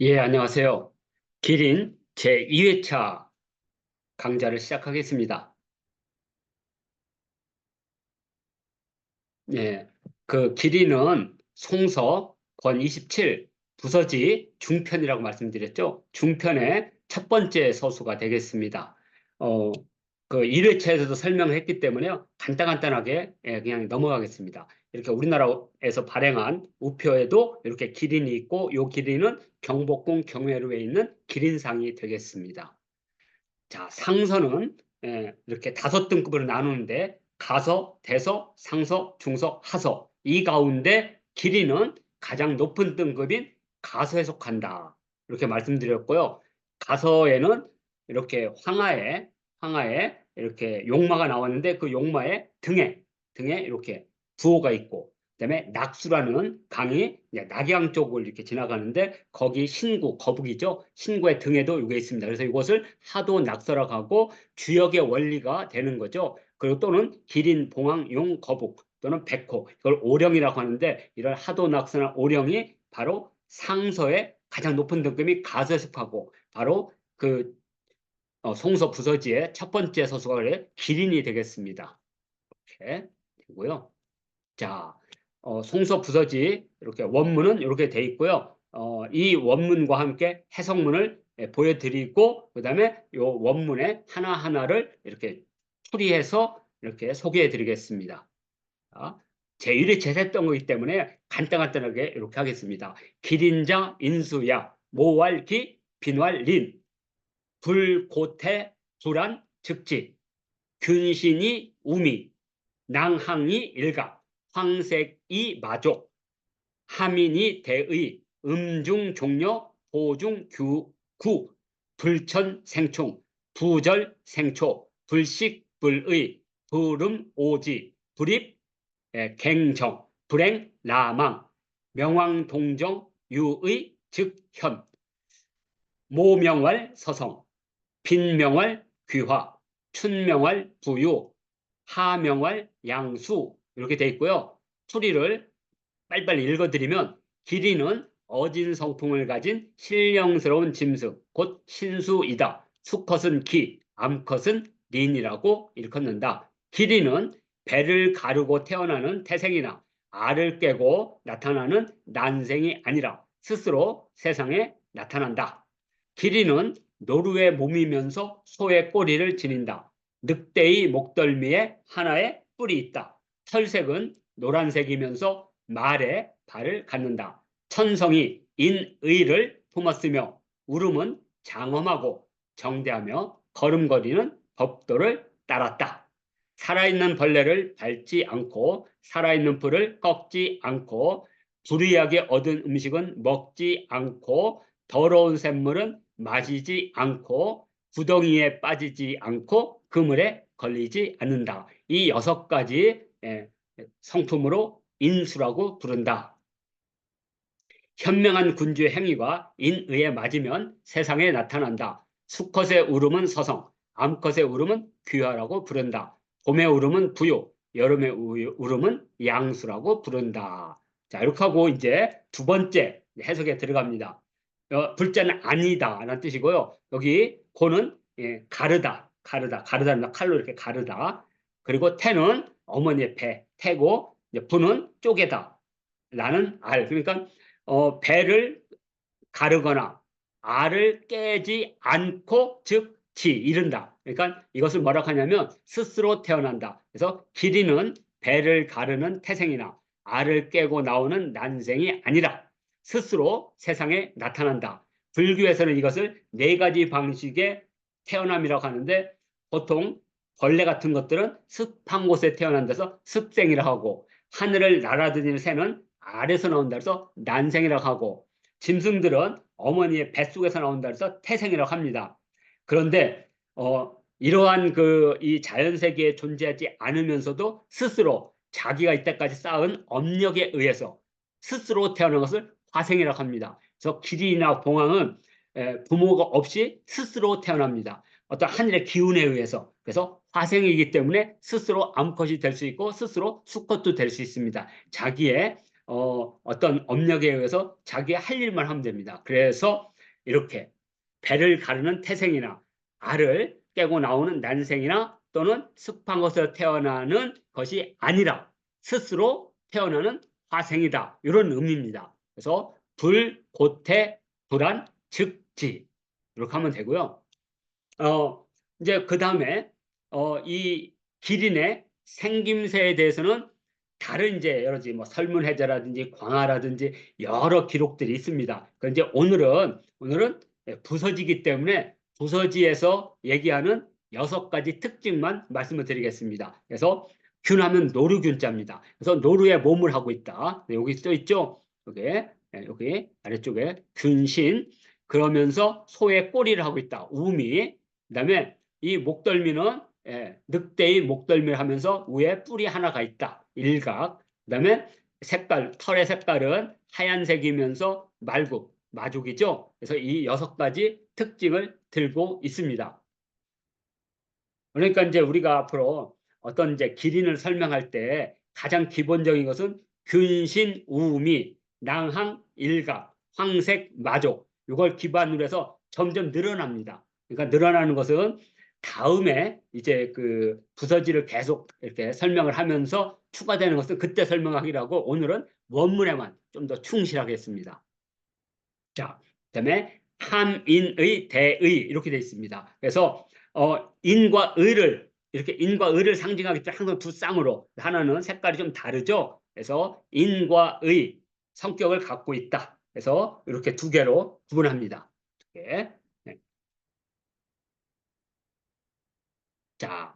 예, 안녕하세요. 기린 제2회차 강좌를 시작하겠습니다. 예, 그 기린은 송서 권 27, 부서지 중편이라고 말씀드렸죠. 중편의 첫 번째 서수가 되겠습니다. 어, 그 1회차에서도 설명을 했기 때문에요. 간단하게 그냥 넘어가겠습니다. 이렇게 우리나라에서 발행한 우표에도 이렇게 기린이 있고, 요 기린은 경복궁 경회로에 있는 기린상이 되겠습니다. 자, 상서는 이렇게 다섯 등급으로 나누는데 가서, 대서, 상서, 중서, 하서 이 가운데 길이는 가장 높은 등급인 가서에 속한다. 이렇게 말씀드렸고요. 가서에는 이렇게 황하에 이렇게 용마가 나왔는데 그 용마의 등에 이렇게 부호가 있고 그다음에 낙수라는 강이 이제 낙양 쪽을 이렇게 지나가는데 거기 신구, 거북이죠. 신구의 등에도 이게 있습니다. 그래서 이것을 하도 낙서라고 하고 주역의 원리가 되는 거죠. 그리고 또는 기린, 봉황, 용, 거북 또는 백호 이걸 오령이라고 하는데 이런 하도 낙서나 오령이 바로 상서의 가장 높은 등급이 가서에 속하고 바로 그 송서 부서지의 첫 번째 서수가 그래 기린이 되겠습니다. 이렇게 되고요. 자, 송서 부서지 이렇게 원문은 이렇게 돼 있고요. 이 원문과 함께 해석문을 보여드리고 그다음에 이 원문의 하나하나를 이렇게 풀이해서 이렇게 소개해 드리겠습니다. 자, 제1회 제했던 거기 때문에 간단하게 이렇게 하겠습니다. 기린자 인수야 모왈기 빈왈린 불고태 불안 즉지 균신이 우미 낭항이 일각 황색이 마족 하민이 대의 음중 종료 보중 구 불천 생충 부절 생초 불식 불의 불음 오지 불입 갱정 불행 라망 명왕 동정 유의 즉현 모명활 서성 빈명활 귀화 춘명활 부유 하명활 양수 이렇게 돼 있고요. 풀이를 빨리빨리 읽어드리면 길이는 어진 성품을 가진 신령스러운 짐승 곧 신수이다. 수컷은 기, 암컷은 린이라고 일컫는다. 길이는 배를 가르고 태어나는 태생이나 알을 깨고 나타나는 난생이 아니라 스스로 세상에 나타난다. 길이는 노루의 몸이면서 소의 꼬리를 지닌다. 늑대의 목덜미에 하나의 뿔이 있다. 털색은 노란색이면서 말에 발을 갖는다. 천성이 인의를 품었으며 울음은 장엄하고 정대하며 걸음걸이는 법도를 따랐다. 살아있는 벌레를 밟지 않고 살아있는 풀을 꺾지 않고 불의하게 얻은 음식은 먹지 않고 더러운 샘물은 마시지 않고 구덩이에 빠지지 않고 그물에 걸리지 않는다. 이 6가지 성품으로 인수라고 부른다. 현명한 군주의 행위가 인의에 맞으면 세상에 나타난다. 수컷의 울음은 서성, 암컷의 울음은 귀하라고 부른다. 봄의 울음은 부요, 여름의 울음은 양수라고 부른다. 자, 이렇게 하고 이제 두 번째 해석에 들어갑니다. 불자는 아니다 라는 뜻이고요. 여기 고는 가르다는 칼로 이렇게 가르다. 그리고 태는 어머니의 배, 태고, 부는 쪼개다 라는 알. 그러니까 배를 가르거나 알을 깨지 않고 즉 지 이른다. 그러니까 이것을 뭐라고 하냐면 스스로 태어난다. 그래서 길이는 배를 가르는 태생이나 알을 깨고 나오는 난생이 아니라 스스로 세상에 나타난다. 불교에서는 이것을 네 가지 방식의 태어남이라고 하는데 보통 벌레 같은 것들은 습한 곳에 태어난 데서 습생이라고 하고 하늘을 날아다니는 새는 알에서 나온다 해서 난생이라고 하고 짐승들은 어머니의 뱃속에서 나온다 해서 태생이라고 합니다. 그런데 이러한 이 자연 세계에 존재하지 않으면서도 스스로 자기가 이때까지 쌓은 업력에 의해서 스스로 태어난 것을 화생이라고 합니다. 그래서 기린이나 봉황은 부모가 없이 스스로 태어납니다. 어떤 하늘의 기운에 의해서. 그래서 화생이기 때문에 스스로 암컷이 될 수 있고 스스로 수컷도 될 수 있습니다. 자기의 어떤 업력에 의해서 자기 할 일만 하면 됩니다. 그래서 이렇게 배를 가르는 태생이나 알을 깨고 나오는 난생이나 또는 습한 것에서 태어나는 것이 아니라 스스로 태어나는 화생이다. 이런 의미입니다. 그래서 불, 고태, 불안, 즉지 이렇게 하면 되고요. 이제 그 다음에 이 기린의 생김새에 대해서는 다른 이제 여러 가지 뭐 설문해자라든지 광화라든지 여러 기록들이 있습니다. 그런데 오늘은 부서지기 때문에 부서지에서 얘기하는 6가지 특징만 말씀을 드리겠습니다. 그래서 균하면 노루균자입니다. 그래서 노루에 몸을 하고 있다. 네, 여기 써 있죠. 여기 아래쪽에 균신 그러면서 소의 꼬리를 하고 있다. 우미 그다음에 이 목덜미는 늑대의 목덜미를 하면서 위에 뿔이 하나가 있다. 일각. 그다음에 털의 색깔은 하얀색이면서 마족이죠. 그래서 이 6가지 특징을 들고 있습니다. 그러니까 이제 우리가 앞으로 어떤 이제 기린을 설명할 때 가장 기본적인 것은 균신, 우미, 낭항, 일각, 황색, 마족 이걸 기반으로 해서 점점 늘어납니다. 그러니까 늘어나는 것은 다음에 이제 그 부서지를 계속 이렇게 설명을 하면서 추가되는 것은 그때 설명하기로 하고 오늘은 원문에만 좀 더 충실하겠습니다. 자, 그다음에 함인의 대의 이렇게 되어 있습니다. 그래서 인과 의를 이렇게 인과 의를 상징하기 때문에 항상 두 쌍으로 하나는 색깔이 좀 다르죠. 그래서 인과 의 성격을 갖고 있다. 그래서 이렇게 두 개로 구분합니다. 두 개. 네. 자,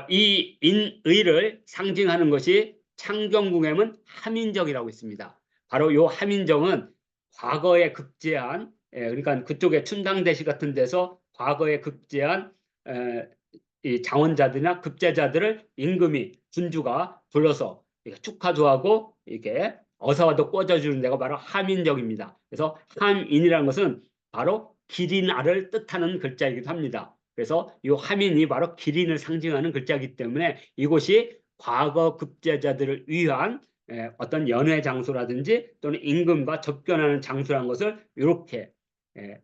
이 인의를 상징하는 것이 창경궁에는 함인정이라고 있습니다. 바로 이 함인정은 과거에 급제한 그러니까 그쪽에 춘당대시 같은 데서 과거에 급제한 이 장원자들이나 급제자들을 임금이 군주가 불러서 축하도 하고 이렇게 어사와도 꽂아주는 데가 바로 함인정입니다. 그래서 함인이라는 것은 바로 기린알을 뜻하는 글자이기도 합니다. 그래서 이 함인이 바로 기린을 상징하는 글자이기 때문에 이곳이 과거 급제자들을 위한 어떤 연회 장소라든지 또는 임금과 접견하는 장소라는 것을 이렇게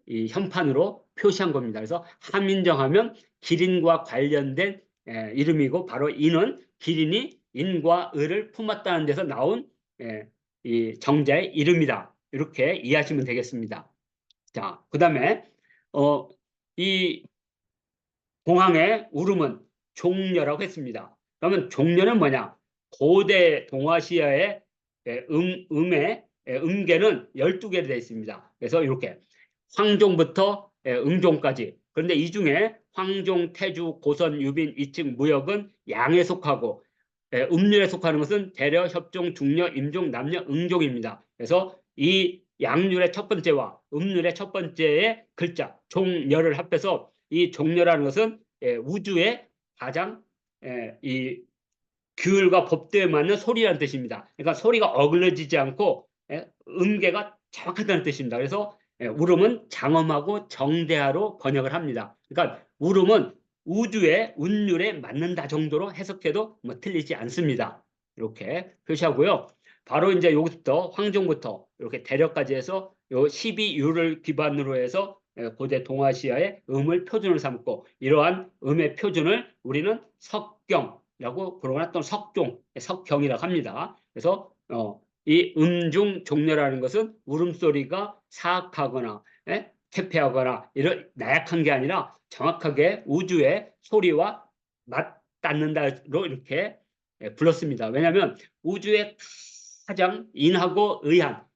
이 현판으로 표시한 겁니다. 그래서 함인정하면 기린과 관련된 이름이고 바로 이는 기린이 인과 의를 품었다는 데서 나온 이 정자의 이름이다. 이렇게 이해하시면 되겠습니다. 자, 그 다음에 이 공항의 울음은 종려라고 했습니다. 그러면 종려는 뭐냐? 고대 동아시아의 음계는 12개로 되어 있습니다. 그래서 이렇게 황종부터 음종까지. 그런데 이 중에 황종, 태주, 고선, 유빈, 이층, 무역은 양에 속하고 음률에 속하는 것은 대려, 협종, 중려, 임종, 남녀, 응종입니다. 그래서 이 양률의 첫 번째와 음률의 첫 번째의 글자 종려를 합해서 이 종려라는 것은 우주의 가장 이 규율과 법도에 맞는 소리라는 뜻입니다. 그러니까 소리가 어글러지지 않고 음계가 정확하다는 뜻입니다. 그래서 울음은 장엄하고 정대하로 번역을 합니다. 그러니까 울음은 우주의 운율에 맞는다 정도로 해석해도 뭐 틀리지 않습니다. 이렇게 표시하고요. 바로 이제 여기부터 황종부터 이렇게 대려까지 해서 요 12유를 기반으로 해서 고대 동아시아의 음을 표준을 삼고 이러한 음의 표준을 우리는 석경이라고 부르거나 또는 석경이라고 합니다. 그래서 이 음중 종려라는 것은 울음소리가 사악하거나 태폐하거나 이런 나약한 게 아니라 정확하게 우주의 소리와 맞닿는다로 이렇게 불렀습니다. 왜냐하면 우주의 가장 인하고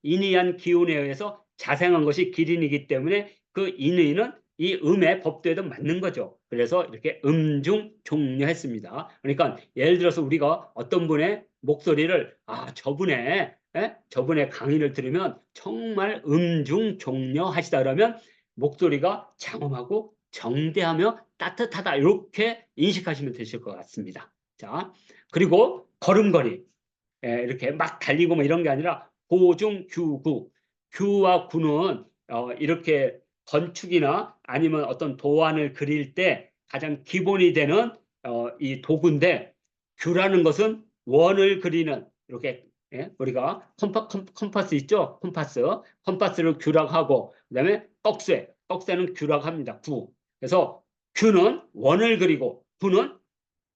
인의한 기운에 의해서 자생한 것이 기린이기 때문에 그 인의는 이 음의 법도에도 맞는 거죠. 그래서 이렇게 음중 종려했습니다. 그러니까 예를 들어서 우리가 어떤 분의 목소리를 저분의 강의를 들으면 정말 음중 종려하시다 그러면 목소리가 장엄하고 정대하며 따뜻하다 이렇게 인식하시면 되실 것 같습니다. 자, 그리고 걸음걸이 이렇게 막 달리고 뭐 이런 게 아니라 고중 규구 규와 구는 이렇게 건축이나 아니면 어떤 도안을 그릴 때 가장 기본이 되는 이 도구인데 규라는 것은 원을 그리는 이렇게 예? 우리가 컴파스 있죠? 컴파스를 규락하고 그다음에 떡쇠는 규락합니다. 그래서 규는 원을 그리고 부는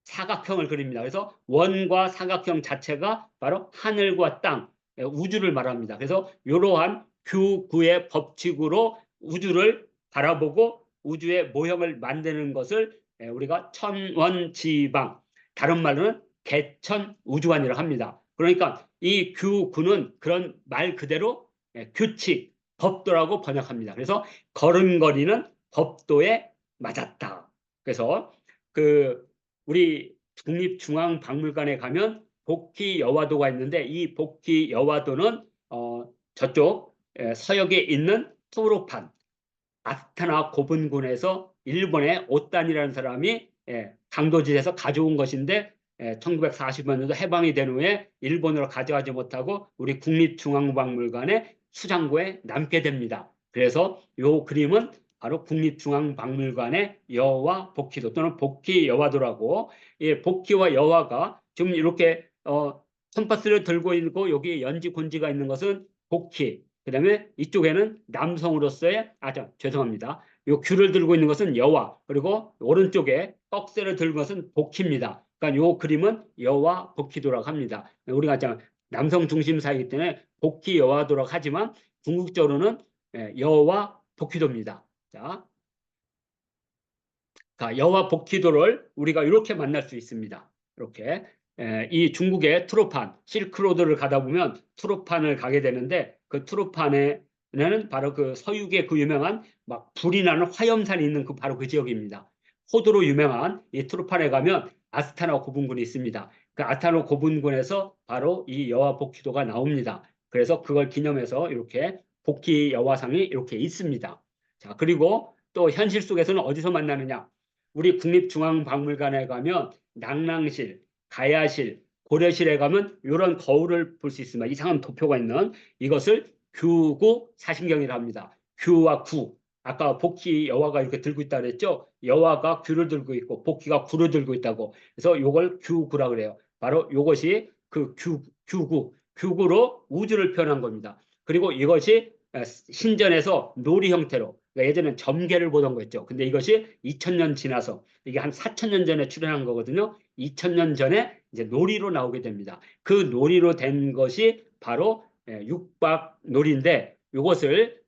사각형을 그립니다. 그래서 원과 사각형 자체가 바로 하늘과 땅, 우주를 말합니다. 그래서 이러한 규구의 법칙으로 우주를 바라보고 우주의 모형을 만드는 것을 우리가 천원지방, 다른 말로는 개천우주관이라고 합니다. 그러니까 이 규구는 그런 말 그대로 규칙, 법도라고 번역합니다. 그래서 걸음걸이는 법도에 맞았다. 그래서 그 우리 국립중앙박물관에 가면 복희여화도가 있는데 이 복희여화도는 저쪽 서역에 있는 투르판 아스타나 고분군에서 일본의 오단이라는 사람이 강도질해서 가져온 것인데 1945년도 해방이 된 후에 일본으로 가져가지 못하고 우리 국립중앙박물관의 수장고에 남게 됩니다. 그래서 이 그림은 바로 국립중앙박물관의 여화 복희도 또는 복희여화도라고 복희와 여화가 지금 이렇게 컴파스를 들고 있고 여기 연지 곤지가 있는 것은 복희 그다음에 이쪽에는 남성으로서의 죄송합니다. 이 귤을 들고 있는 것은 여화 그리고 오른쪽에 떡새를 들고 것은 복희입니다. 그러니까 이 그림은 여화 복희도라고 합니다. 우리가 남성 중심 사이기 때문에 복희 여화도라고 하지만 궁극적으로는 여화 복희도입니다. 자, 여화 복희도를 우리가 이렇게 만날 수 있습니다. 이렇게 이 중국의 트로판, 실크로드를 가다 보면 트로판을 가게 되는데 그 트로판에는 바로 그 서유계 그 유명한 막 불이 나는 화염산이 있는 바로 그 지역입니다. 호두로 유명한 이 트로판에 가면 아스타나 고분군이 있습니다. 그 아스타나 고분군에서 바로 이 여화 복희도가 나옵니다. 그래서 그걸 기념해서 이렇게 복희 여화상이 이렇게 있습니다. 자, 그리고 또 현실 속에서는 어디서 만나느냐? 우리 국립중앙박물관에 가면 낭랑실, 가야실, 고려실에 가면 이런 거울을 볼 수 있습니다. 이상한 도표가 있는 이것을 규구 사신경이라 합니다. 규와 구. 아까 복희 여화가 이렇게 들고 있다 그랬죠? 여화가 규를 들고 있고 복희가 구를 들고 있다고. 그래서 이걸 규구라 그래요. 바로 이것이 그 규구로 우주를 표현한 겁니다. 그리고 이것이 신전에서 놀이 형태로 그러니까 예전엔 점괘를 보던 거였죠. 근데 이것이 2000년 지나서 이게 한 4000년 전에 출현한 거거든요. 2000년 전에 이제 놀이로 나오게 됩니다. 그 놀이로 된 것이 바로 육박 놀이인데 이것을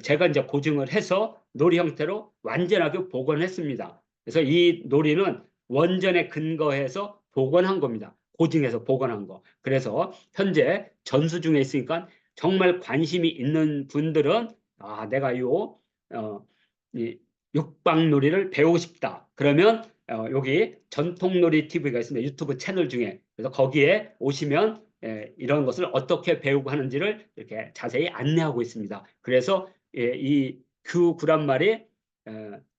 제가 이제 고증을 해서 놀이 형태로 완전하게 복원했습니다. 그래서 이 놀이는 원전에 근거해서 복원한 겁니다. 고증해서 복원한 거. 그래서 현재 전수 중에 있으니까 정말 관심이 있는 분들은 내가 이 육박놀이를 배우고 싶다. 그러면 여기 전통놀이 TV가 있습니다. 유튜브 채널 중에. 그래서 거기에 오시면 이런 것을 어떻게 배우고 하는지를 이렇게 자세히 안내하고 있습니다. 그래서 이 규구란 말이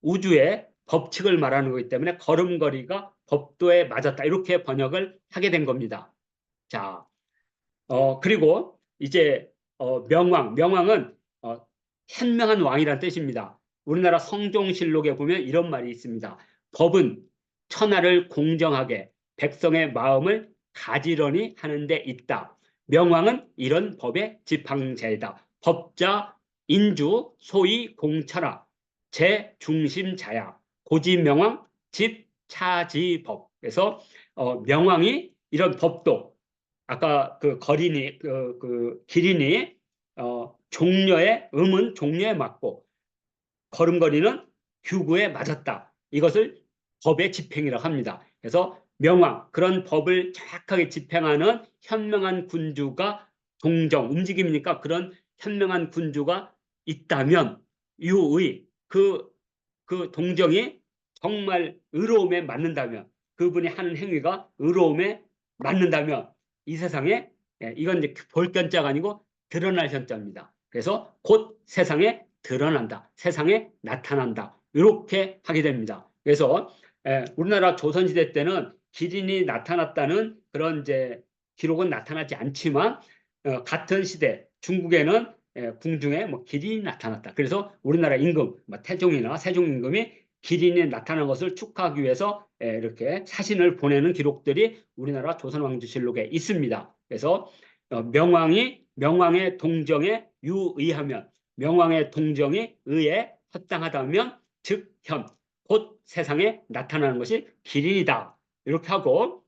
우주의 법칙을 말하는 거기 때문에 걸음걸이가 법도에 맞았다. 이렇게 번역을 하게 된 겁니다. 자, 그리고 이제 명왕은 현명한 왕이란 뜻입니다. 우리나라 성종실록에 보면 이런 말이 있습니다. 법은 천하를 공정하게 백성의 마음을 가지런히 하는 데 있다. 명왕은 이런 법의 지팡자이다. 법자 인주 소위 공천하 제중심자야. 고지명왕 집차지법. 그래서 명왕이 이런 법도 아까 그 거린이 그 기린이 종려의 음은 종려에 맞고 걸음걸이는 규구에 맞았다. 이것을 법의 집행이라고 합니다. 그래서 명왕 그런 법을 정확하게 집행하는 현명한 군주가 동정 움직임이니까 그런 현명한 군주가 있다면 유의 그 동정이 정말 의로움에 맞는다면 그분이 하는 행위가 의로움에 맞는다면 이 세상에 이건 이제 볼견자가 아니고 드러날 현자입니다. 그래서 곧 세상에 드러난다. 세상에 나타난다. 이렇게 하게 됩니다. 그래서 우리나라 조선시대 때는 기린이 나타났다는 그런 이제 기록은 나타나지 않지만 같은 시대 중국에는 궁중에 뭐 기린이 나타났다. 그래서 우리나라 임금, 뭐 태종이나 세종 임금이 기린이 나타난 것을 축하하기 위해서 이렇게 사신을 보내는 기록들이 우리나라 조선왕조실록에 있습니다. 그래서 명왕의 동정에 유의하면, 명왕의 동정이 의에 합당하다면 즉현 곧 세상에 나타나는 것이 기린이다. 이렇게 하고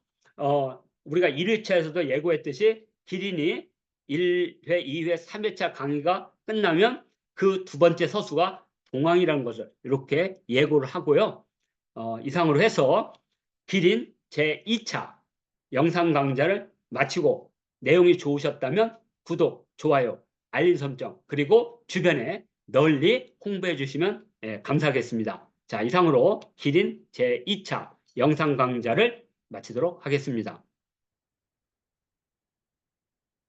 우리가 1회차에서도 예고했듯이 기린이 1회, 2회, 3회차 강의가 끝나면 그 두 번째 서수가 동왕이라는 것을 이렇게 예고를 하고요. 이상으로 해서 기린 제2차 영상 강좌를 마치고 내용이 좋으셨다면 구독, 좋아요, 알림 설정, 그리고 주변에 널리 홍보해 주시면 감사하겠습니다. 자, 이상으로 기린 제2차 영상 강좌를 마치도록 하겠습니다.